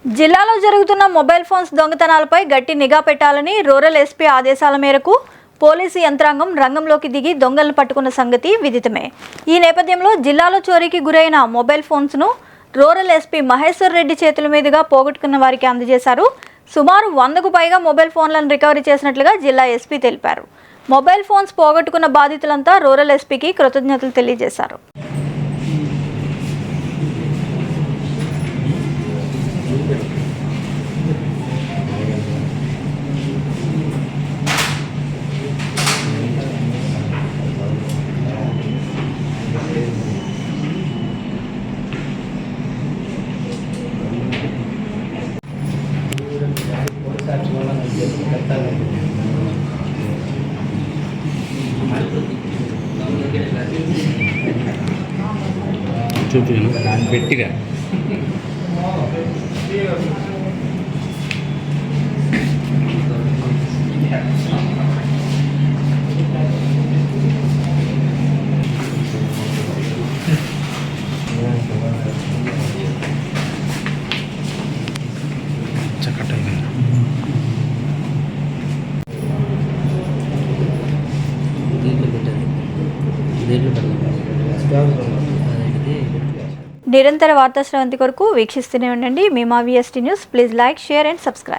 జిల్లాలో జరుగుతున్న mobile phones దొంగతనాలపై గట్టి నిఘా పెట్టాలని రూరల్ ఎస్పీ ఆదేశాల మేరకు పోలీసు యంత్రాంగం రంగంలోకి దిగి దొంగలను పట్టుకున్న సంగతి విదితమే. ఈ నేపథ్యంలో జిల్లాలో చోరీకి గురైన మొబైల్ ఫోన్స్ను రూరల్ ఎస్పీ మహేశ్వర్ రెడ్డి చేతుల మీదుగా పోగొట్టుకున్న వారికి అందజేశారు. సుమారు 100కు పైగా మొబైల్ ఫోన్లను రికవరీ చేసినట్లుగా జిల్లా ఎస్పీ తెలిపారు. మొబైల్ ఫోన్స్ పోగొట్టుకున్న బాధితులంతా రూరల్ ఎస్పీకి కృతజ్ఞతలు తెలియజేశారు. చూపించను దాన్ని పెట్టిగా చక్కటైంది. నిరంతర వార్తా శ్రవంతి కొరకు వీక్షిస్తూనే ఉండండి. మీ మా VST news. Please like, share and subscribe.